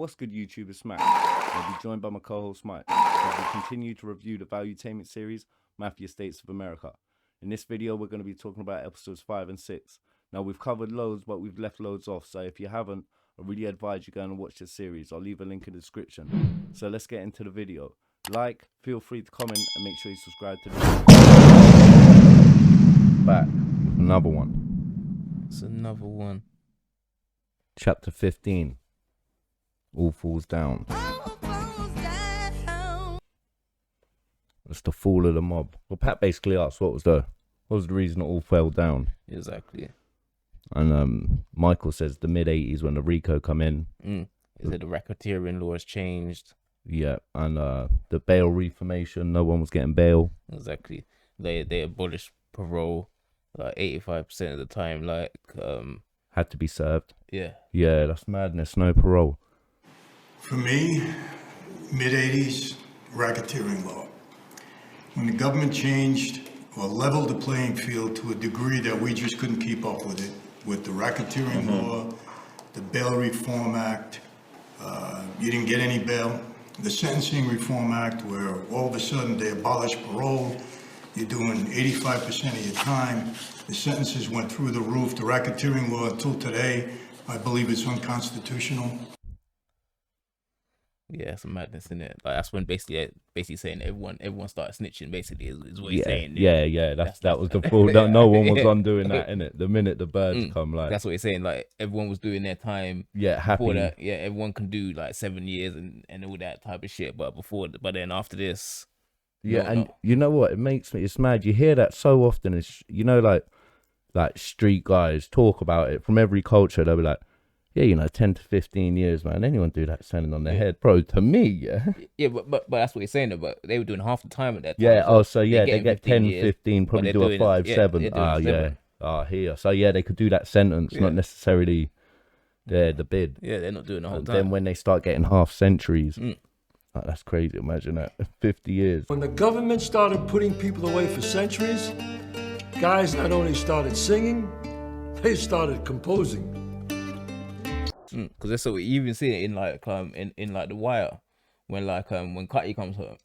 What's good, YouTuber Smack? I'll be joined by my co-host Mike as we continue to review the Valuetainment series, Mafia States of America. In this video, we're going to be talking about episodes 5 and 6. Now, we've covered loads, but we've left loads off, so if you haven't, I really advise you go and watch this series. I'll leave a link in the description. So let's get into the video. Like, feel free to comment, and make sure you subscribe to the channel. Back with another one. It's another one. Chapter 15. All falls down. It's the fall of the mob. Well, Pat basically asked what was the reason it all fell down. Exactly. And Michael says the mid-80s when the RICO come in. Is it the racketeering laws changed? Yeah, and the bail reformation, no one was getting bail. Exactly. They abolished parole like 85% of the time, like Had to be served. yeah. Yeah, that's madness, no parole. For me, mid-80s, racketeering law. When the government changed or leveled the playing field to a degree that we just couldn't keep up with it, with the racketeering law, the Bail Reform Act, you didn't get any bail. The Sentencing Reform Act, where all of a sudden they abolished parole, you're doing 85% of your time. The sentences went through the roof. The racketeering law until today, I believe it's unconstitutional. Yeah, it's a madness in it. Like that's when basically saying everyone started snitching. Basically, is what he's saying. Yeah. That was the full. No one was undoing that, innit? The minute the birds come, like that's what he's saying. Like everyone was doing their time. Yeah, happy. Before that, yeah, everyone can do like 7 years and all that type of shit. But then after this, yeah, and you know what? It makes me. It's mad. You hear that so often. It's like street guys talk about it from every culture. They'll be like, yeah, 10 to 15 years, man. Anyone do that standing on their head, bro? To me, yeah, but that's what he's saying. But they were doing half the time at that time. Yeah. They get 10, 15, probably do a 5, 7. Here. So yeah, they could do that sentence, not necessarily the bid. Yeah, they're not doing the whole time. Then when they start getting half centuries, that's crazy. Imagine that, 50 years. When the government started putting people away for centuries, guys not only started singing, they started composing. Because that's what you even see it in like in like The Wire, when when Cutty comes home,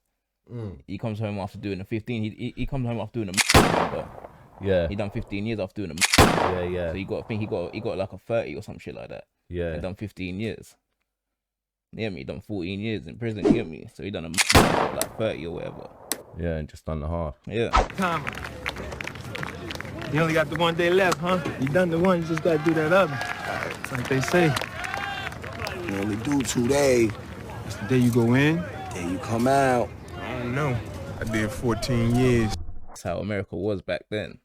he comes home after doing a 15. He comes home after doing a Yeah, he done 15 years after doing a yeah. So he got like a 30 or some shit like that. Yeah, He done 15 years. Yeah, he done 14 years in prison. You get me? So he done a like 30 or whatever. Yeah, and just done the half. Yeah. Time. You only got the 1 day left, huh? You done the one, you just gotta do that other. It's like they say. You only do 2 days. That's the day you go in. Then you come out. I don't know. I did 14 years. That's how America was back then.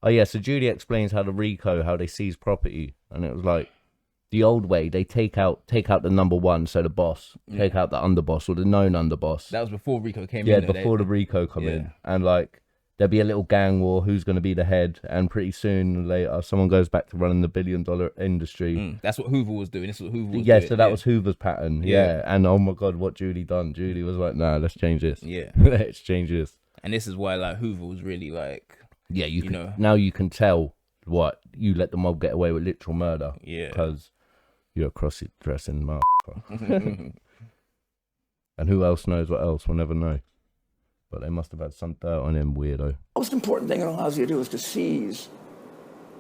Oh yeah, so Judy explains how the RICO, how they seize property, and it was like the old way. They take out the number one, so the boss, take out the underboss or the known underboss. That was before RICO came in. Yeah, before the RICO come in, and like there'll be a little gang war. Who's going to be the head? And pretty soon later, someone goes back to running the billion-dollar industry. That's what Hoover was doing. This is what Hoover was Yeah, doing. so that was Hoover's pattern. Yeah, and oh my God, what Judy done? Judy was like, nah, let's change this. Yeah. Let's change this. And this is why like Hoover was really like, yeah, you can, now you can tell what you let the mob get away with literal murder. Yeah. Because you're a cross-dressing motherfucker. And who else knows what else? We'll never know. But they must have had some dirt on him, weirdo. Most important thing it allows you to do is to seize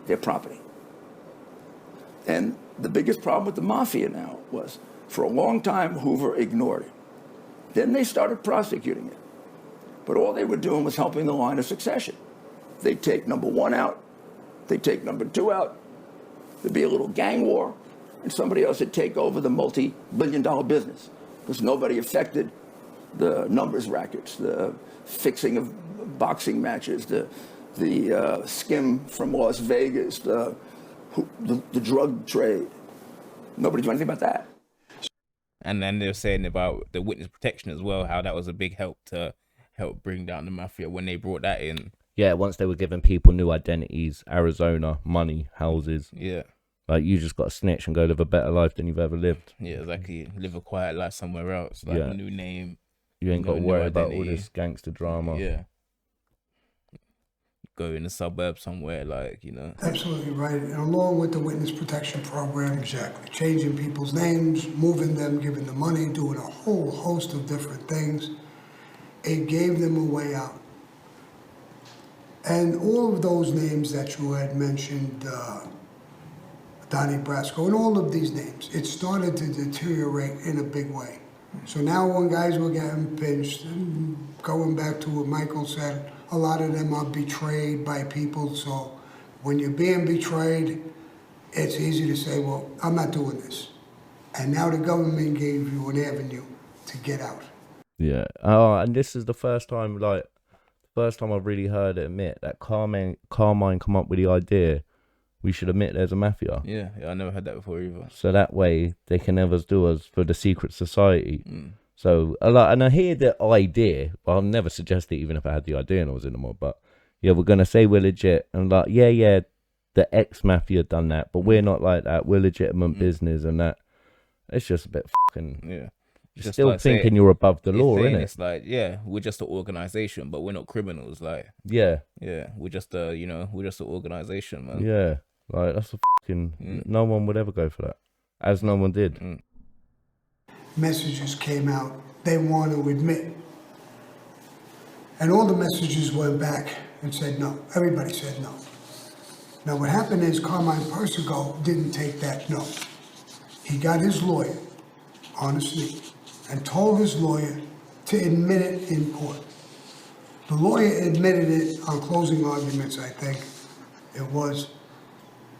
their property. And the biggest problem with the Mafia now was, for a long time, Hoover ignored it. Then they started prosecuting it. But all they were doing was helping the line of succession. They'd take number one out, they'd take number two out, there'd be a little gang war, and somebody else would take over the multi-billion-dollar business, because nobody affected the numbers rackets, the fixing of boxing matches, the skim from Las Vegas, the drug trade. Nobody did anything about that. And then they were saying about the witness protection as well, how that was a big help to help bring down the Mafia when they brought that in. Yeah, once they were giving people new identities, Arizona, money, houses. Yeah. Like, you just got to snitch and go live a better life than you've ever lived. Yeah, exactly. Live a quiet life somewhere else, like a new name. You ain't got to worry about all this gangster drama. Yeah. go in the suburb somewhere, like, you know. Absolutely right. And along with the witness protection program, exactly, changing people's names, moving them, giving them money, doing a whole host of different things, it gave them a way out. And all of those names that you had mentioned, Donnie Brasco, and all of these names, it started to deteriorate in a big way. So now when guys were getting pinched, and going back to what Michael said, a lot of them are betrayed by people. So when you're being betrayed, it's easy to say, well, I'm not doing this. And now the government gave you an avenue to get out. Yeah. And this is the first time I've really heard it admit that Carmine come up with the idea we should admit there's a mafia. Yeah, I never heard that before either. So that way they can never do us for the secret society. So and I hear the idea, but I'll never suggest it even if I had the idea and I was in the mob. But yeah, we're gonna say we're legit and like yeah, the ex-mafia done that, but we're not like that. We're legitimate business and that. It's just a bit fucking Just still like thinking you're above the law, innit? It's like, yeah, we're just an organization, but we're not criminals. Like, Yeah, we're just we're just an organization, man. yeah. Like that's a fucking no one would ever go for that, as no one did. Messages came out, they want to admit. And all the messages went back and said no. Everybody said no. Now what happened is Carmine Persico didn't take that no. He got his lawyer, honestly, and told his lawyer to admit it in court. The lawyer admitted it on closing arguments, I think it was,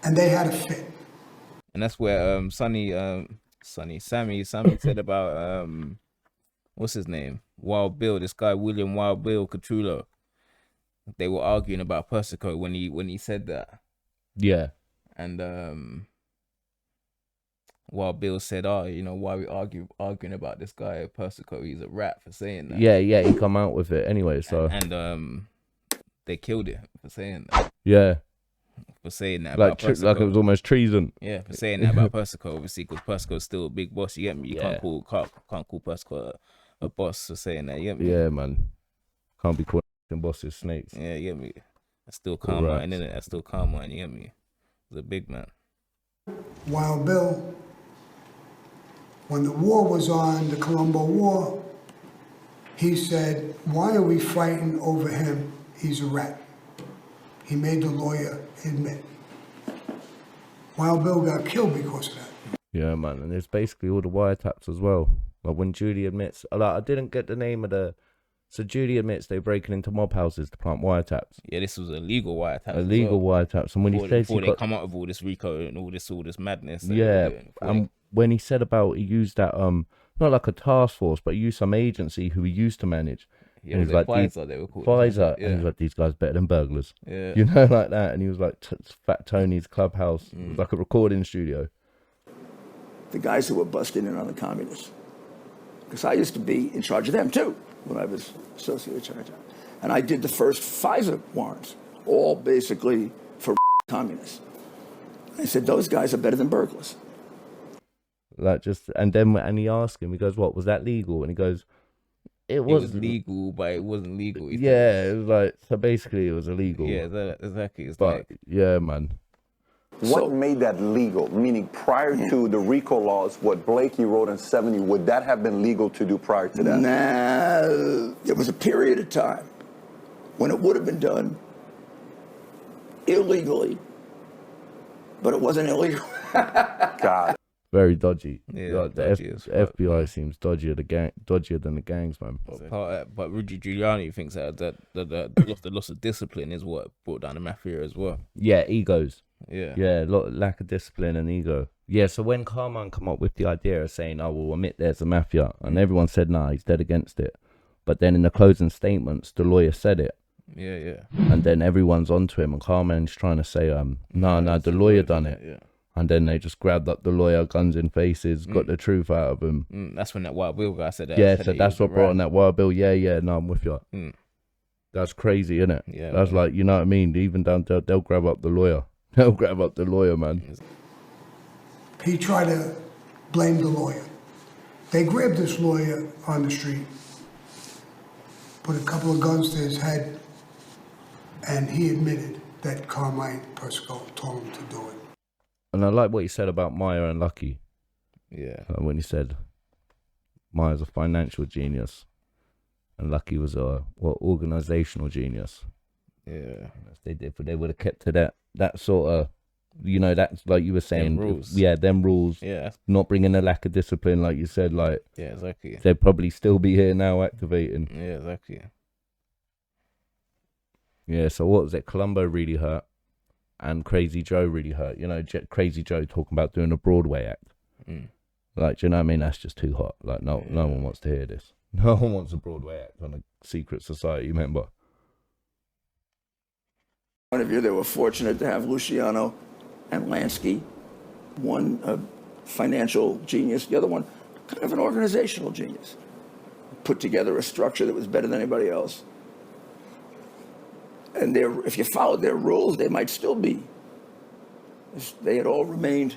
and they had a fit. And that's where Sammy said about what's his name? Wild Bill, this guy William Wild Bill Catrulo. They were arguing about Persico when he said that. Yeah. And Wild Bill said, "Oh, you know why we arguing about this guy Persico? He's a rat for saying that." Yeah, he come out with it anyway. So and they killed it for saying that. Yeah. For saying that Like about Persico. like it was almost treason. Yeah, for saying that about Persico, obviously, because Persico's still a big boss. You get me? You Yeah. can't call Persico a boss for saying that. You get me? Yeah, man. Can't be calling bosses snakes. Yeah, you get me? That's still Cool Carmine, rats. isn't it? That's still Carmine. You get me? He's a big man. Wild Bill, when the war was on, the Colombo War, he said, why are we fighting over him? He's a rat. He made the lawyer admit. Wild Bill got killed because of that. Yeah, man. And there's basically all the wiretaps as well. Like when Judy admits, like I didn't get the name of the. So Judy admits they're breaking into mob houses to plant wiretaps. Yeah, this was illegal wiretap. Illegal wiretaps. And when he says before they come out with all this RICO and all this madness. that yeah, they're doing, and when he said about he used that not like a task force, but he used some agency who he used to manage. Yeah, and was he was it like Pfizer they were called? Pfizer, Yeah. and he was like, these guys better than burglars. Yeah. You know, like that. And he was like, Fat Tony's clubhouse. It was like a recording studio. The guys who were busting in on the communists. Because I used to be in charge of them too when I was associate charge. And I did the first Pfizer warrants, all basically for communists. I said, those guys are better than burglars. Like and he asked him, he goes, what, was that legal? And he goes, it was legal, but it wasn't legal. He said. Yeah, it was like, so basically it was illegal. Yeah, exactly. It's But like, yeah, man. What made that legal? Meaning prior to the RICO laws, what Blakey wrote in 70, would that have been legal to do prior to that? Nah, there was a period of time when it would have been done illegally, but it wasn't illegal. God. Very dodgy. Yeah, Like, the dodgy as fuck, FBI seems dodgier than the gangs, man. but Rudy Giuliani thinks that the loss of discipline is what brought down the mafia as well. Yeah, egos. Yeah. Yeah, lack of discipline and ego. Yeah, so when Carmine come up with the idea of saying, oh, we'll admit there's a mafia, and everyone said, nah, he's dead against it. But then in the closing statements, the lawyer said it. Yeah. And then everyone's onto him, and Carmine's trying to say, no, the lawyer done it. Yeah. And then they just grabbed up the lawyer, guns in faces, got the truth out of him. That's when that Wild Bill guy said that. Yeah, said so that he that's was a what brought rat. on that Wild Bill. Yeah, no, I'm with you. That's crazy, isn't it? Yeah, That's man. like, you know what I mean? Even down to, they'll grab up the lawyer. They'll grab up the lawyer, man. He tried to blame the lawyer. They grabbed this lawyer on the street, put a couple of guns to his head, And he admitted that Carmine Persico told him to do it. And I like what you said about Maya and Lucky. Yeah. When he said Maya's a financial genius and Lucky was a organizational genius. Yeah. They would have kept to that sort of, you know, that's like you were saying, them rules. Yeah, them rules. Yeah. Not bringing a lack of discipline, like you said. Like, yeah, exactly. They'd probably still be here now activating. Yeah, exactly. Yeah. So what was it? Columbo really hurt, and Crazy Joe really hurt. You know, Crazy Joe talking about doing a Broadway act. Like, do you know what I mean? That's just too hot. Like, no one wants to hear this. No one wants a Broadway act on a secret society member. Point of view, they were fortunate to have Luciano and Lansky, one a financial genius, the other one kind of an organizational genius. Put together a structure that was better than anybody else. And if you followed their rules, they might still be. They had all remained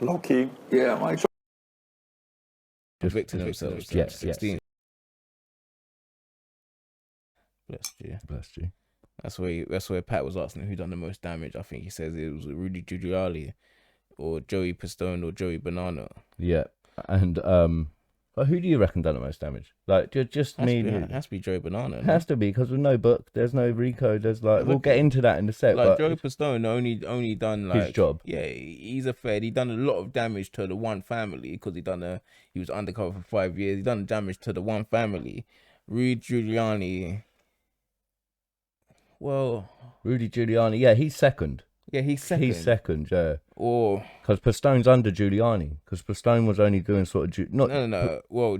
low key. Yeah, like convicted themselves. Yes, 16. Bless you. That's where Pat was asking who done the most damage. I think he says it was Rudy Giuliani or Joey Pistone or Joey Bonanno. Yeah, and but who do you reckon done the most damage? Like, just me. It has to be Joey Bonanno. It has to be, because with no book, there's no Rico. There's like, we'll get into that in a sec. Like but Joey Pistone only done like his job. Yeah, he's a Fed. He done a lot of damage to the one family because he was undercover for 5 years. He done damage to the one family. Rudy Giuliani. Well, Rudy Giuliani, yeah, he's second. Yeah, he's second. He's second, yeah. Or because Pistone's under Giuliani, because Pistone was only doing sort of no. Well,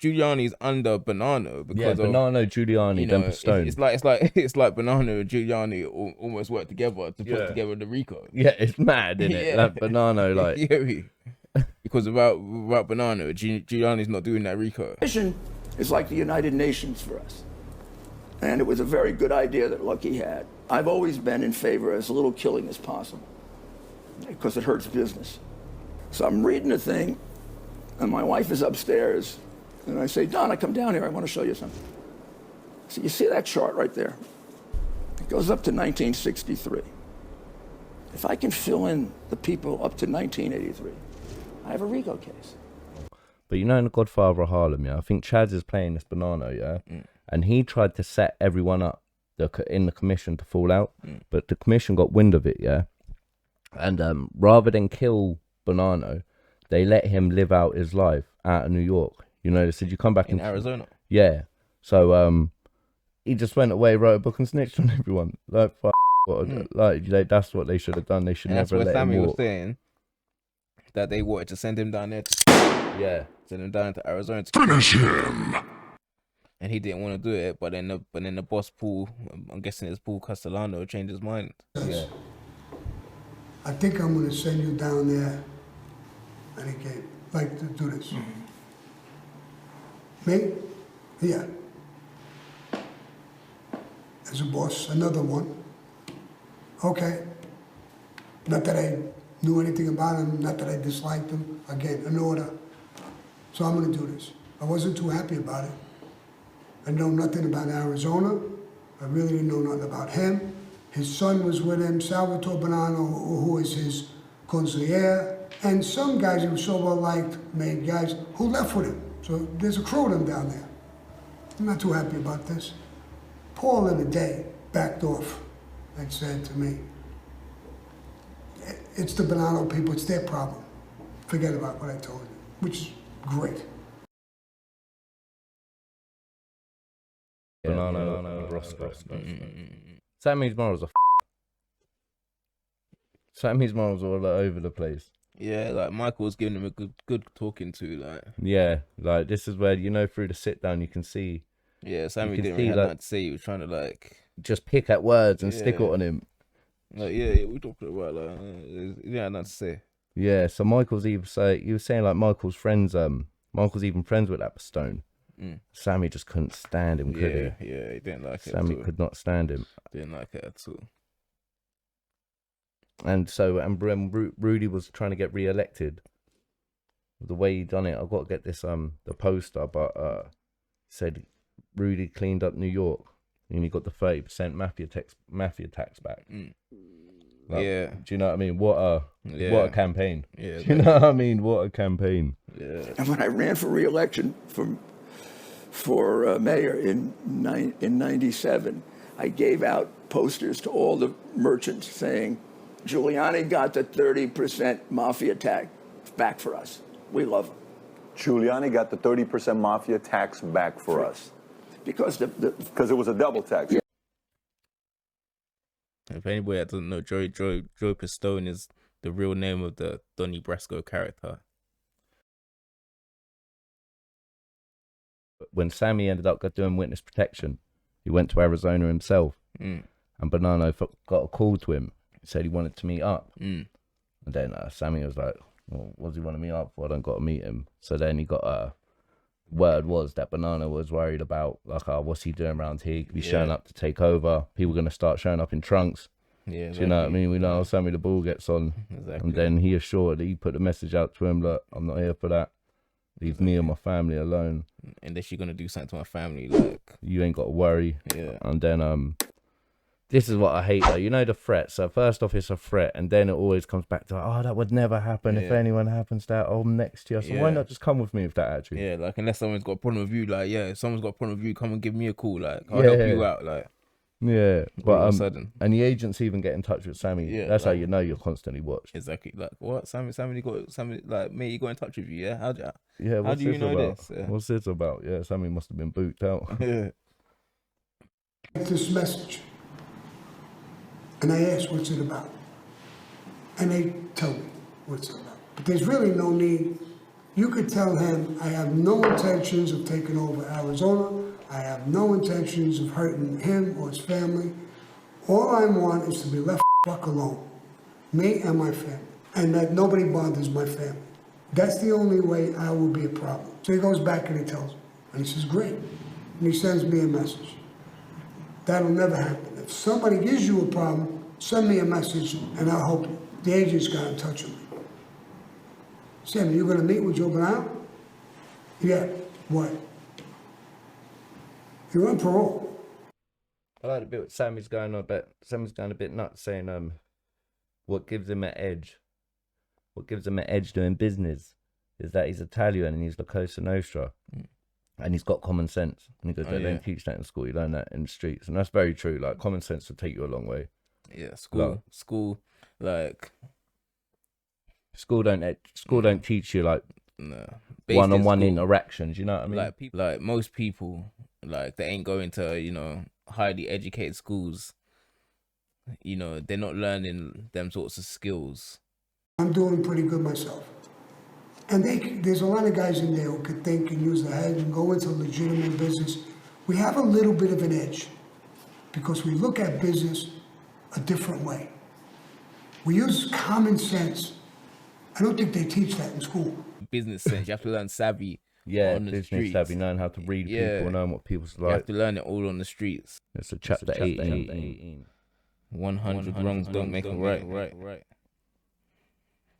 Giuliani's under Bonanno because Bonanno, Giuliani, then Pistone. It's like Bonanno and Giuliani almost work together to put together the RICO. Yeah, it's mad, isn't it? Like Bonanno, like because without Bonanno, Giuliani's not doing that RICO. Mission is like the United Nations for us. And it was a very good idea that Lucky had. I've always been in favor of as little killing as possible because it hurts business. So I'm reading a thing, and my wife is upstairs, and I say, Donna, come down here. I want to show you something. So you see that chart right there? It goes up to 1963. If I can fill in the people up to 1983, I have a RICO case. But you know, in The Godfather of Harlem, yeah, I think Chaz is playing this Bonanno, yeah? And he tried to set everyone up in the commission to fall out, but the commission got wind of it, yeah? And rather than kill Bonanno, they let him live out his life out of New York. You know, they said, you come back in Arizona. Yeah. So he just went away, wrote a book and snitched on everyone. Like, like that's what they should have done. They should never let him walk. That's what Sammy was saying, that they wanted to send him down there. Send him down to Arizona to finish him. And he didn't want to do it, but then the boss Paul, I'm guessing it's Paul Castellano, changed his mind. Yeah. I think I'm going to send you down there, and he came, like, to do this. Me? Yeah. As a boss, another one. Okay. Not that I knew anything about him, not that I disliked him. Again, an order. So I'm going to do this. I wasn't too happy about it. I know nothing about Arizona. I really didn't know nothing about him. His son was with him, Salvatore Bonanno, who is his consigliere, and some guys who were so well-liked, made guys who left with him. So there's a crew of them down there. I'm not too happy about this. Paul, in a day, backed off and said to me, it's the Bonanno people, it's their problem. Forget about what I told you, which is great. Bonanno, BRASCO. Sammy's morals are Sammy's morals are all over the place. Yeah, like Michael was giving him a good talking to, like. Yeah, like this is where, you know, through the sit down you can see. Yeah, Sammy didn't really have nothing to say. He was trying to like just pick at words and stick it on him. Like we're talking about like he didn't have nothing to say. Yeah, so Michael's even he was saying like Michael's even friends with that Pistone. Sammy just couldn't stand him, could he? Yeah, he didn't like it. Sammy could not stand him. Didn't like it at all. And so, Rudy was trying to get re-elected. The way he done it, I've got to get this the poster, but said Rudy cleaned up New York. and he got the 30% mafia tax back. Like, Yeah. Do you know what I mean? What a campaign. Yeah. Do you know what I mean? What a campaign. Yeah. And when I ran for re-election for mayor in 97, I gave out posters to all the merchants saying, Giuliani got the 30% mafia tax back for us. We love him. Giuliani got the 30% mafia tax back for us. Because it was a double tax. If anybody that doesn't know, Joey Pistone is the real name of the Donnie Brasco character. When Sammy ended up doing witness protection, he went to Arizona himself, and Bonanno got a call to him. He said he wanted to meet up, and then Sammy was like, well, what does he want to meet up for? I don't got to meet him. So then he got word was that Bonanno was worried about, like, what's he doing around here? He could be showing up to take over. People going to start showing up in trunks. Yeah, exactly. Do you know what I mean? We know how Sammy the Bull gets on. Exactly. And then he assured, he put a message out to him, look, I'm not here for that. Leave me and my family alone. Unless you're going to do something to my family, like... You ain't got to worry. Yeah. And then, this is what I hate, though. You know the threat. So first off, it's a threat. And then it always comes back to, oh, that would never happen. If anyone happens to that, I'm next to you. So why not just come with me with that attitude? Yeah, like, unless someone's got a problem with you, like, if someone's got a problem with you, come and give me a call. Like, I'll help you out, like... Yeah, all of but a sudden. and the agents even get in touch with Sammy. Yeah, That's how like- you know you're constantly watched. Exactly. Like, what? Sammy, like, mate, he got in touch with you, yeah? How do What's you this know about? this? Yeah. What's this about? Yeah, Sammy must have been booked out. Yeah. This message. And I asked, what's it about? And they tell me what's it about. But there's really no need. You could tell him, I have no intentions of taking over Arizona. I have no intentions of hurting him or his family. All I want is to be left fuck alone. Me and my family. And that nobody bothers my family. That's the only way I will be a problem. So he goes back and he tells me. And he says, great. And he sends me a message. That'll never happen. If somebody gives you a problem, send me a message and I'll help you. The agent's got in touch with me. Sammy, you gonna meet with Joe Bonanno? Yeah. What? You're on parole. I like the bit with Sammy's going a bit nuts, saying what gives him an edge. What gives him an edge doing business is that he's Italian and he's La Cosa Nostra. And he's got common sense. And he goes, they don't teach that in school, you learn that in the streets. And that's very true. Like, common sense will take you a long way. Yeah, school, like... School don't teach you, like, No. one-on-one interactions, you know what I mean? Like most people, like, they ain't going to, you know, highly educated schools. You know, they're not learning them sorts of skills. I'm doing pretty good myself. And there's a lot of guys in there who could think and use their head and go into legitimate business. We have a little bit of an edge because we look at business a different way. We use common sense. I don't think they teach that in school. Business sense, you have to learn savvy on the business streets. savvy, knowing how to read people, knowing what people's like. You have to learn it all on the streets. It's a chapter 18. 100 wrongs don't make a right.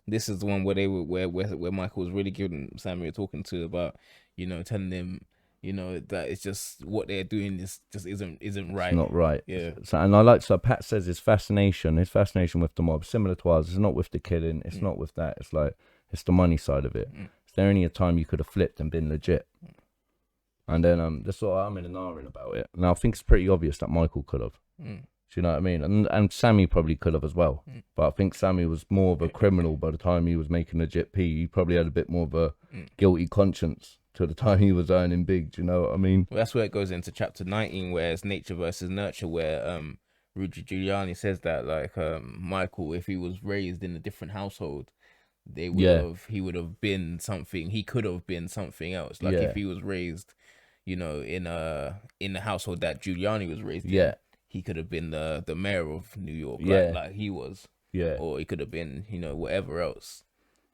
This is the one where where Michael was really giving Sammy a talking to about, you know, telling them, you know, that it's just what they're doing just isn't right. It's not right. Yeah. So, and I like, so Pat says his fascination with the mob, similar to ours. It's not with the killing. It's not with that. It's like, it's the money side of it. Is there any time you could have flipped and been legit? And then that's what I'm in an R about it. Now I think it's pretty obvious that Michael could have. Do you know what I mean? And Sammy probably could have as well. But I think Sammy was more of a criminal by the time he was making legit P. He probably had a bit more of a guilty conscience to the time he was earning big. Do you know what I mean? Well, that's where it goes into chapter 19, where it's nature versus nurture, where Rudy Giuliani says that, like, Michael, if he was raised in a different household, he would have been something. He could have been something else. Like if he was raised, you know, in the household that Giuliani was raised in, he could have been the mayor of New York, like he was. Yeah. Or he could have been, you know, whatever else,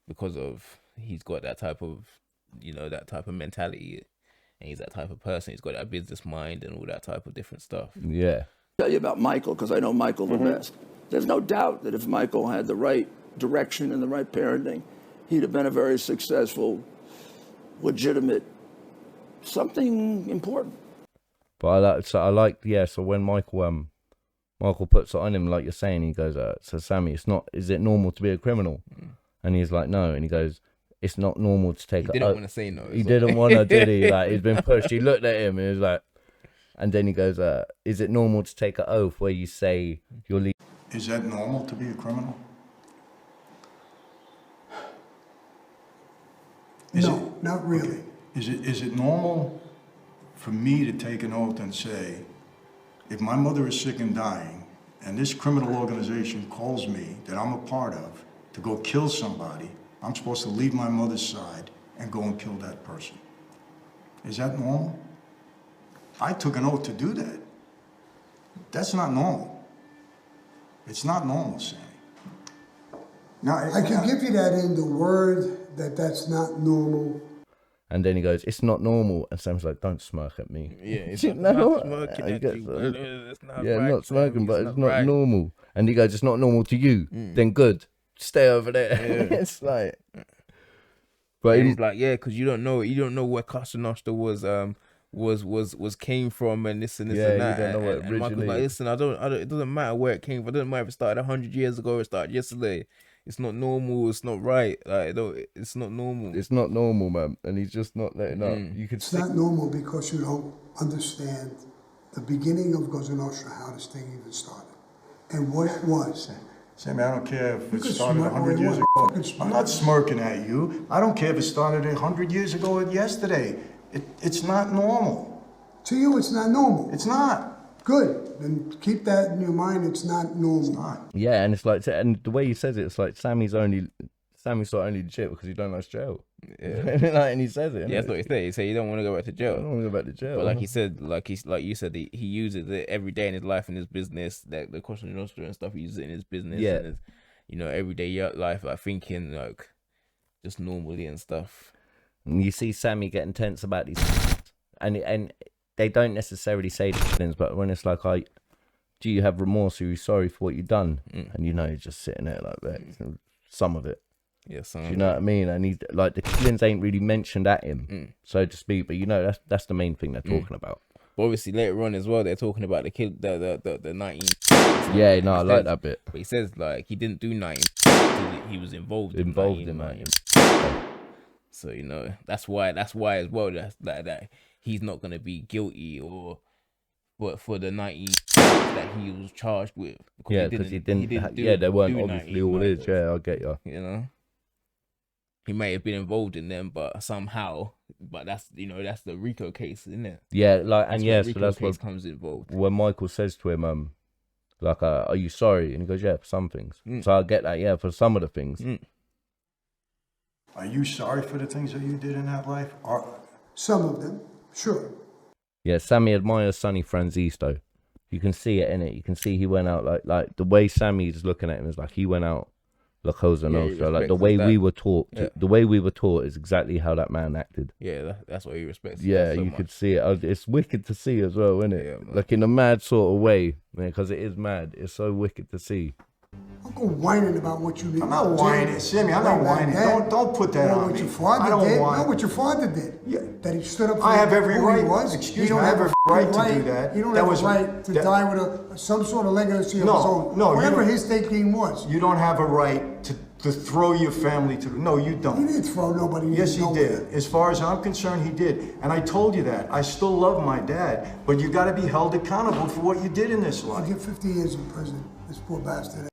because of he's got that type of, you know, that type of mentality, and he's that type of person. He's got that business mind and all that type of different stuff. Yeah. Tell you about Michael, because I know Michael the best. There's no doubt that if Michael had the right direction and the right parenting, he'd have been a very successful, legitimate, something important. But I like so when Michael puts it on him, like you're saying, he goes, so Sammy, is it normal to be a criminal? And he's like, no. And he goes, it's not normal to take He didn't want to say no. He didn't want to, did he? Like, he's been pushed. He looked at him and he was like, and then he goes, is it normal to take an oath where you say you're leaving? Is that normal to be a criminal? No, not really. Is it normal for me to take an oath and say, if my mother is sick and dying, and this criminal organization calls me that I'm a part of to go kill somebody, I'm supposed to leave my mother's side and go and kill that person? Is that normal? I took an oath to do that. That's not normal. It's not normal, Sammy. Now, I can give you that in the word that's not normal. And then he goes, it's not normal. And Sam's like, don't smirk at me. Yeah, it's No, not smirking at you. It's not right, not smirking, but it's not right. normal. And he goes, it's not normal to you. Then good. Stay over there. Yeah. It's like... But he's like, yeah, because you don't know where Casa Nostra was came from and this and this and that. You don't know what and Michael's originally. like, listen, I don't. It doesn't matter where it came from. It doesn't matter if it started 100 years ago or it started yesterday. It's not normal. It's not right. Like, it's not normal. It's not normal, man. And he's just not letting up. You could It's see. not normal because you don't understand the beginning of Cosa Nostra, how this thing even started, and what it was. Sammy, I don't care if it can started smirk all 100 you years want. ago. Fucking I'm smirk. not smirking at you. I don't care if it started 100 years ago or yesterday. It's not normal. To you, it's not normal. It's not. Good. Then keep that in your mind. It's not normal. It's not. Yeah, and it's like, and the way he says it, it's like Sammy's not only legit because he don't like jail. Yeah. Like, and he says it. Yeah, that's what he said. He said you don't want to go back to I jail. don't want to go back to jail. But like he said, like you said, he uses it every day in his life and his business. That the Cosa Nostra and stuff, he uses it in his business. Yeah. And his, everyday life, like thinking like just normally and stuff. And you see Sammy getting tense about these, and they don't necessarily say these things, but when it's like, do you have remorse? Are you sorry for what you've done? And he's just sitting there like that. Some of it. Yeah, some. Do you know what I mean? And he like the killings ain't really mentioned at him, so to speak. But that's the main thing they're talking about. But obviously later on as well, they're talking about the 19. Yeah, no, I like that bit. But he says like he didn't do 19. He was involved in 19. So that's why as well that he's not gonna be guilty but for the 19 that he was charged with. Because he didn't. They weren't obviously all his. Yeah, I get you. He may have been involved in them, but somehow. But that's the RICO case, isn't it? Yeah, like That's so that's what comes involved. When Michael says to him, like, are you sorry? And he goes, yeah, for some things. So I get that. Yeah, for some of the things. Are you sorry for the things that you did in that life? Some of them, sure. Yeah, Sammy admires Sonny Franzese though. You can see it in it. You can see he went out like the way Sammy's looking at him is like he went out La Cosa Nostra. Like the way we were taught. The way we were taught is exactly how that man acted. Yeah, that's what he respects. Yeah, so you much. could see it. It's wicked to see as well, isn't it? Yeah, like in a mad sort of way, because it is mad. It's so wicked to see. Don't go whining about what you did. I'm not whining, Sammy. I'm not whining. Don't put that on what me. Your father I don't did. whine. No, what your father did. Yeah. That he stood up for I have every who right. he was. Excuse You me. don't I have have a right to right- do that. You don't That have was a right to die with some sort of legacy of No, his own. no, you Whatever don't- his thinking was. You don't have a right to throw your family to. No, you don't. He didn't throw nobody. Yes, he nowhere. did. As far as I'm concerned, he did. And I told you that. I still love my dad, but you got to be held accountable for what you did in this I'll life. get 50 years in prison. This poor bastard.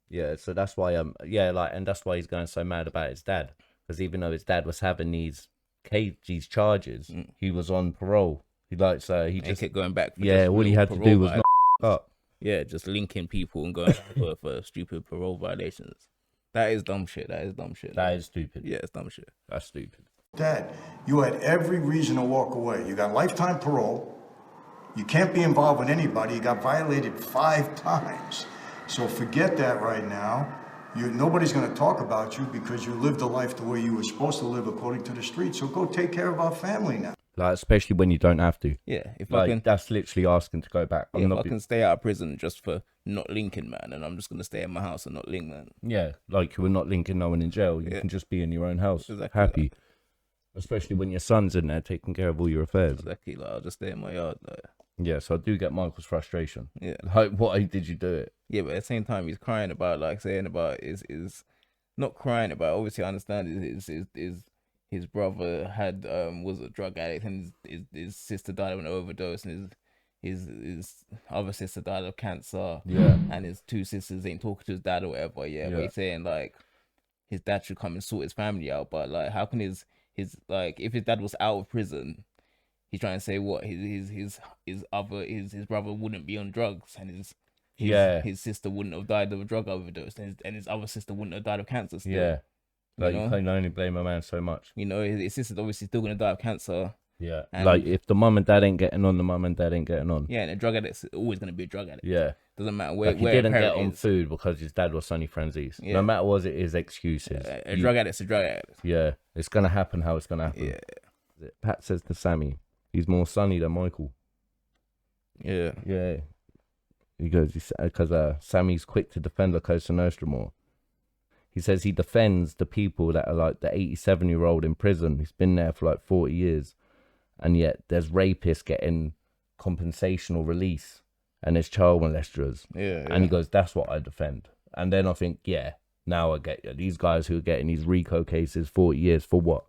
Yeah, so that's why and that's why he's going so mad about his dad, because even though his dad was having these charges, he was on parole. He just kept going back. All he had to do was not up. Yeah, just linking people and going for stupid parole violations. That is dumb shit. That is stupid. Yeah, it's dumb shit. That's stupid. Dad, you had every reason to walk away. You got lifetime parole. You can't be involved with anybody. You got violated 5 times. So forget that right now. Nobody's going to talk about you because you lived a life the way you were supposed to live according to the street. So go take care of our family now. Like, especially when you don't have to. Yeah, if like, I can, that's literally asking to go back. if I can stay out of prison just for not linking, man, and I'm just gonna stay in my house and not link, man. Yeah, like you were not linking no one in jail. You can just be in your own house, Exactly happy. especially when your son's in there taking care of all your affairs. Exactly. Like, I'll just stay in my yard. Like, Yeah, so I do get Michael's frustration. yeah. Like, why did you do it? Yeah, but at the same time, he's crying about, like, saying about is not crying about. Obviously, I understand is his brother had was a drug addict, and his sister died of an overdose, and his other sister died of cancer. Yeah. And his two sisters ain't talking to his dad or whatever. Yeah, but Yeah. he's saying like his dad should come and sort his family out. But like, how can his like, if his dad was out of prison, he's trying to say what his brother wouldn't be on drugs, and his sister wouldn't have died of a drug overdose, and his other sister wouldn't have died of cancer still. Yeah. Like, You you know? can only blame a man so much. You know, his sister's obviously still gonna die of cancer. Yeah. And- Like, if the mum and dad ain't getting on, the mum and dad ain't getting on. Yeah, and a drug addict's always gonna be a drug addict. Yeah. Doesn't matter where Like, he where a didn't get parent on is. food because his dad was Sonny Franzese. Yeah. No matter what it is, excuses. A drug addict's a drug addict. Yeah. It's going to happen how it's going to happen. Yeah. Pat says to Sammy, he's more Sonny than Michael. Yeah. Yeah. He goes, because Sammy's quick to defend La Cosa Nostra more. He says he defends the people that are like the 87-year-old in prison. He's been there for like 40 years. And yet there's rapists getting compensation or release. And there's child molesters. Yeah. And he goes, that's what I defend. And then I think, yeah, now I get you. These guys who are getting these RICO cases 40 years for what?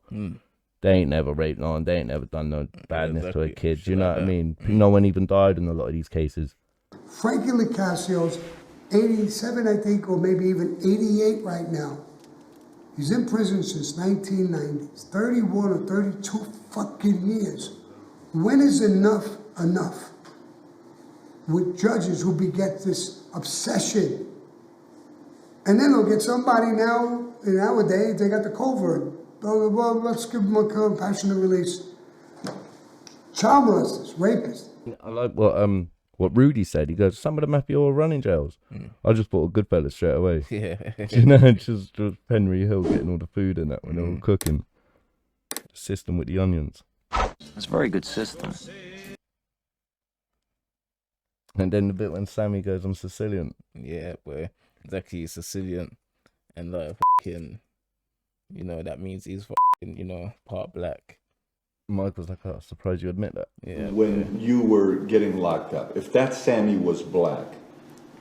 They ain't never raped no one. They ain't never done no badness to a kid. Do you know what I mean? No one even died in a lot of these cases. Frankie Licasio's 87, I think, or maybe even 88 right now. He's in prison since 1990. It's 31 or 32 fucking years. When is enough enough? With judges who beget this obsession. And then they'll get somebody nowadays, they got the covert. Well, let's give them a compassionate release. Child molesters, rapists. I like what Rudy said. He goes, some of the Mafia are running jails. I just thought of Goodfellas straight away. Yeah. You know, just Henry Hill getting all the food and that when they were cooking. The system with the onions. It's a very good system. And then the bit when Sammy goes, I'm Sicilian. Yeah, boy. He's actually Sicilian. And like, fucking, you know, that means he's fucking, you know, part black. Michael's like, oh, I'm surprised you admit that. Yeah. When you were getting locked up, if that Sammy was black,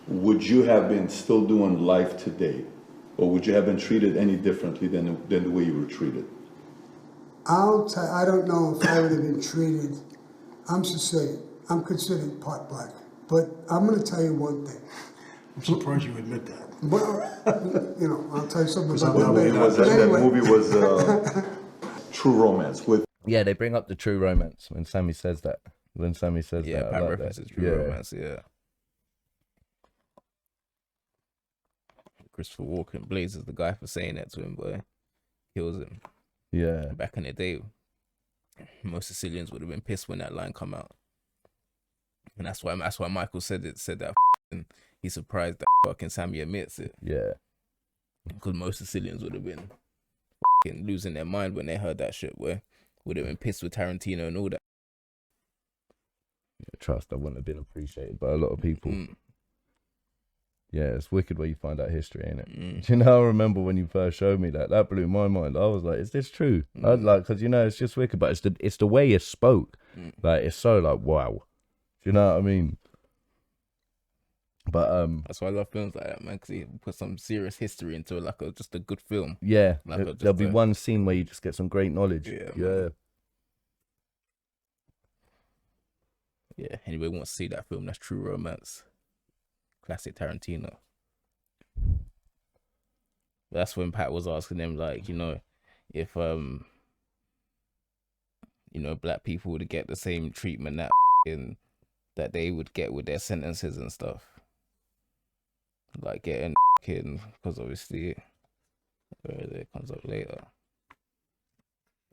would you have been still doing life today? Or would you have been treated any differently than the way you were treated? I don't know if I would have been treated. I'm Sicilian. I'm considered part black. But I'm going to tell you one thing. I'm surprised you admit that. Well, you know, I'll tell you something about Well, that it later. was- But That anyway, movie was True Romance with Yeah, they bring up the True Romance when Sammy says that. When Sammy says Yeah, that. I Pat like references that. True Yeah. Romance, yeah. Christopher Walken blazes the guy for saying that to him, boy. Kills him. Yeah. Back in the day, most Sicilians would have been pissed when that line come out. And that's why Michael said that he's surprised that fucking Sammy admits it. Yeah. Because most Sicilians would have been losing their mind when they heard that shit, boy. Would have been pissed with Tarantino and all that. Trust, I wouldn't have been appreciated by a lot of people. Yeah, it's wicked where you find out history, ain't it? Do you know, I remember when you first showed me that. That blew my mind. I was like, is this true? I was like, because, you know, it's just wicked, but it's the way it spoke. Like, it's so like, wow. Do you know what I mean? But that's why I love films like that, man, because he put some serious history into it, like just a good film. yeah, Like there'll be one scene where you just get some great knowledge. Yeah, Yeah. Yeah, anybody wants to see that film, that's True Romance. Classic Tarantino. That's when Pat was asking him, like, you know, if you know, black people would get the same treatment that they would get with their sentences and stuff. Like getting because obviously it comes up later.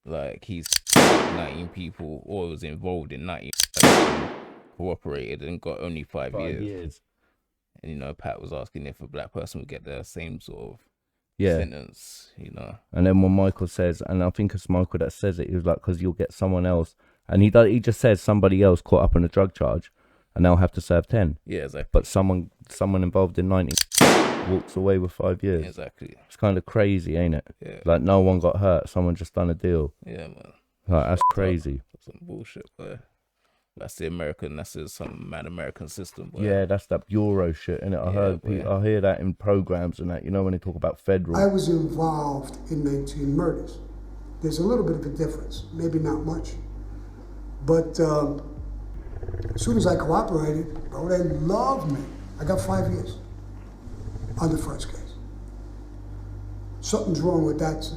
Like he's 19 people or was involved in 19 cooperated and got only 5 years. And you know, Pat was asking if a black person would get the same sort of sentence, you know. And then when Michael says, and I think it's Michael that says it, he was like, because you'll get someone else, and he just says somebody else caught up in a drug charge, and they'll have to serve 10. Yeah, exactly. But someone involved in 19 walks away with 5 years. Exactly. It's kind of crazy, ain't it? Yeah. Like no one got hurt. Someone just done a deal. Yeah, man. Like that's crazy. That's some bullshit, boy. That's the American. That's some mad American system, boy. Yeah, that's that bureau shit, innit? I hear that in programs and that. You know when they talk about federal. I was involved in 19 murders. There's a little bit of a difference, maybe not much, but as soon as I cooperated, bro, they loved me. I got 5 years on the first case. Something's wrong with that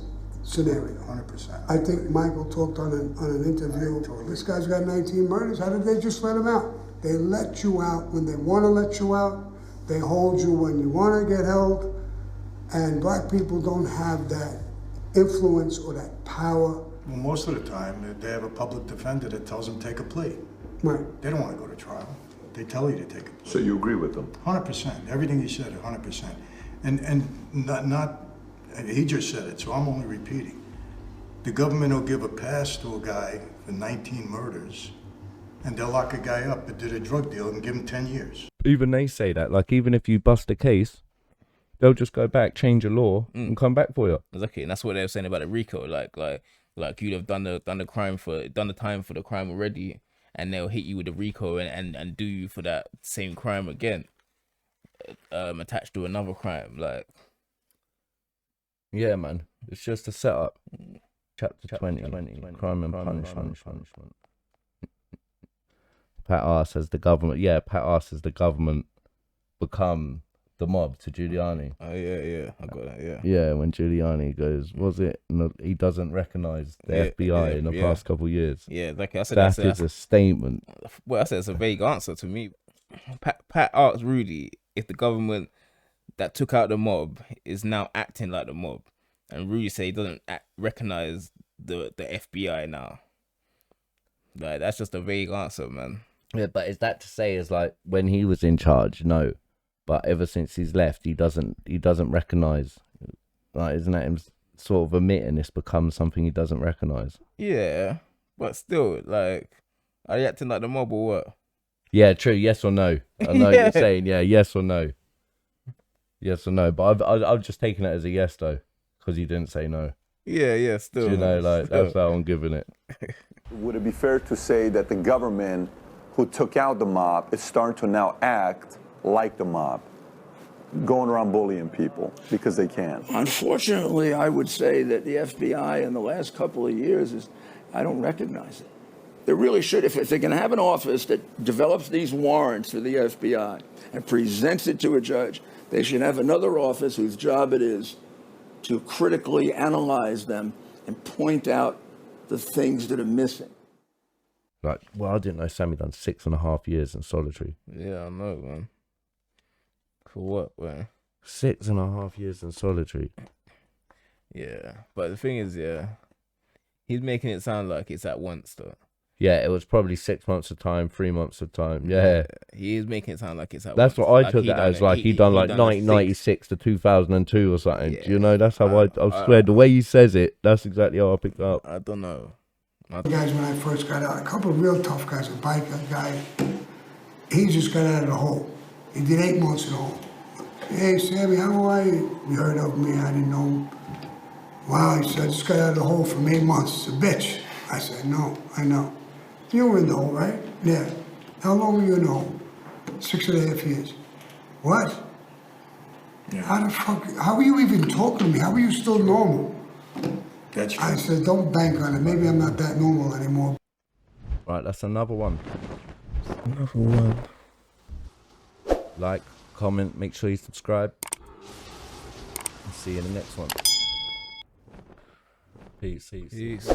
scenario. 100%. I think Michael talked on an interview. This guy's got 19 murders. How did they just let him out? They let you out when they want to let you out. They hold you when you want to get held. And black people don't have that influence or that power. Well, most of the time, they have a public defender that tells them take a plea. Right. They don't want to go to trial. They tell you to take a plea. So you agree with them? 100%. Everything he said, 100%. And not he just said it, so I'm only repeating. The government will give a pass to a guy for 19 murders, and they'll lock a guy up that did a drug deal and give him 10 years. Even they say that. Like even if you bust a case, they'll just go back, change a law, and come back for you. Exactly, and that's what they were saying about the RICO. Like you'd have done the time for the crime already, and they'll hit you with the RICO and do you for that same crime again, attached to another crime. Like, yeah, man, it's just a setup. Chapter 20, crime and punishment. Pat R says the government. Yeah, Pat R says the government become the mob to Giuliani. Oh yeah, I got that. Yeah. Yeah, when Giuliani goes, was it? No, he doesn't recognize the FBI in the past couple of years. Yeah, like I said, that is a statement. Well, I said it's a vague answer to me. Pat asks Rudy if the government that took out the mob is now acting like the mob, and Rudy say he doesn't recognize the FBI now. Like that's just a vague answer, man. Yeah, but is that to say is like when he was in charge? No. But ever since he's left, he doesn't recognise. Like, isn't that him sort of admitting this becomes something he doesn't recognise? Yeah, but still, like, are you acting like the mob or what? Yeah, true. Yes or no? I know what you're saying. Yeah, yes or no? Yes or no? But I've just taken it as a yes though, because he didn't say no. Yeah, still. You know, like that's how I'm giving it. Would it be fair to say that the government who took out the mob is starting to now act like the mob, going around bullying people because they can? Unfortunately, I would say that the FBI in the last couple of years I don't recognize it. They really should. If they're going to have an office that develops these warrants for the FBI and presents it to a judge, they should have another office whose job it is to critically analyze them and point out the things that are missing. Like, well, I didn't know Sammy done 6.5 years in solitary. Yeah, I know, man. For what, man? 6.5 years in solitary. Yeah, but the thing is, yeah, he's making it sound like it's at once, though. Yeah, it was probably 6 months of time, 3 months of time. Yeah, he is making it sound like it's at that's once. What I took it as. Like he done like 1996 to 2002 or something. Yeah. Do you know? That's how I swear the way he says it. That's exactly how I picked it up. I don't know. Guys, when I first got out, a couple of real tough guys. A biker guy, he just got out of the hole. He did 8 months in the hole. Hey, Sammy, how are you? You heard of me? I didn't know him. Wow, he said, I just got out of the hole for 8 months. It's a bitch. I said, no, I know. You were in the hole, right? Yeah. How long were you in the hole? 6.5 years. What? Yeah. How are you even talking to me? How are you still normal? That's right. I said, don't bank on it. Maybe I'm not that normal anymore. Right, that's another one. Another one. Like, comment, make sure you subscribe. And see you in the next one. Peace. Peace.